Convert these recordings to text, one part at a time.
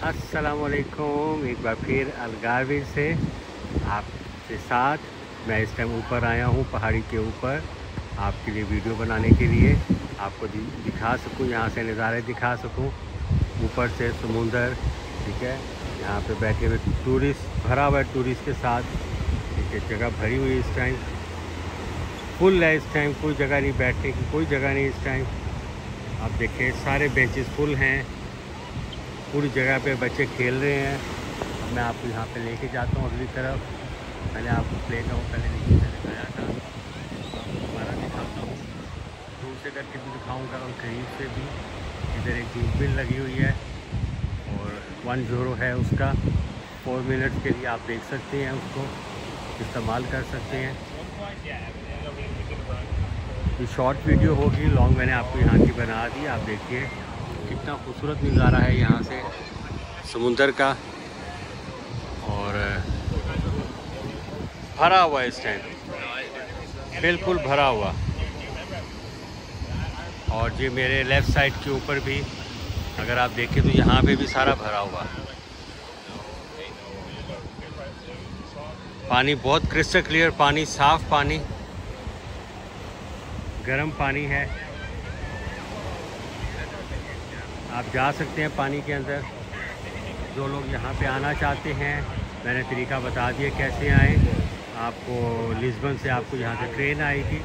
अस्सलामुअलैकुम। एक बार फिर अलगारवी से आपके साथ मैं इस टाइम ऊपर आया हूँ, पहाड़ी के ऊपर आपके लिए वीडियो बनाने के लिए। आपको दिखा सकूँ, यहाँ से नज़ारे दिखा सकूँ, ऊपर से समुंदर। ठीक है, यहाँ पे बैठे हुए टूरिस्ट भरा हुआ है, टूरिस्ट के साथ। ठीक है, जगह भरी हुई है इस टाइम, फुल है इस टाइम, कोई जगह नहीं बैठने की, कोई जगह नहीं इस टाइम। आप देखें सारे बेंचेस फुल हैं, पूरी जगह पे बच्चे खेल रहे हैं। अब मैं आपको यहाँ पे लेके जाता हूँ अगली तरफ। मैंने आपको प्ले ग्राउंड पहले नीचे से दिखाया था, आपको दोबारा दिखाता हूँ, दूर से करके भी दिखाऊँगा और करीब से भी। इधर एक दूरबीन लगी हुई है और 10 है उसका, 4 मिनट के लिए आप देख सकते हैं, उसको इस्तेमाल कर सकते हैं। ये शॉर्ट वीडियो होगी, लॉन्ग मैंने आपको यहाँ की बना दी। आप देखिए कितना खूबसूरत नज़ारा है यहाँ से समुंदर का, और भरा हुआ इस टाइम, बिल्कुल भरा हुआ। और ये मेरे लेफ़्ट साइड के ऊपर भी अगर आप देखें तो यहाँ पे भी सारा भरा हुआ। पानी बहुत क्रिस्टल क्लियर पानी, साफ़ पानी, गर्म पानी है। आप जा सकते हैं पानी के अंदर। जो लोग यहाँ पे आना चाहते हैं, मैंने तरीका बता दिया कैसे आएँ। आपको लिस्बन से आपको यहाँ से ट्रेन आएगी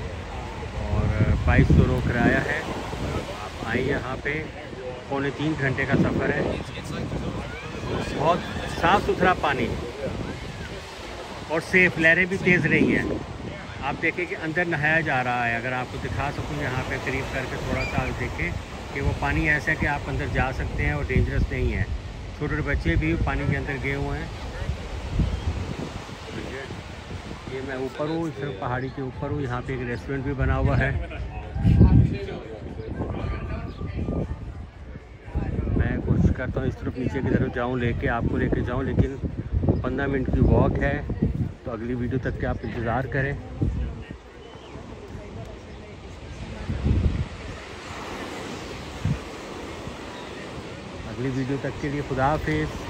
और 2200 किराया है। आप आए यहाँ पे, 2.25 घंटे का सफ़र है। बहुत साफ़ सुथरा पानी और सेफ, लहरें भी तेज़ नहीं हैं। आप देखें कि अंदर नहाया जा रहा है। अगर आपको दिखा सकूँ यहाँ पे करीब करके, थोड़ा सा देखें कि वो पानी ऐसा है कि आप अंदर जा सकते हैं और डेंजरस नहीं है। छोटे छोटे बच्चे भी पानी के अंदर गए हुए हैं। ये मैं ऊपर हूँ, इस पहाड़ी के ऊपर हूँ। यहाँ पे एक रेस्टोरेंट भी बना हुआ है। मैं कोशिश करता हूँ इस तरफ नीचे की तरफ जाऊँ, आपको लेके जाऊँ, लेकिन 15 मिनट की वॉक है, तो अगली वीडियो तक के आप इंतज़ार करें। अगली वीडियो तक के लिए खुदा हाफिज़।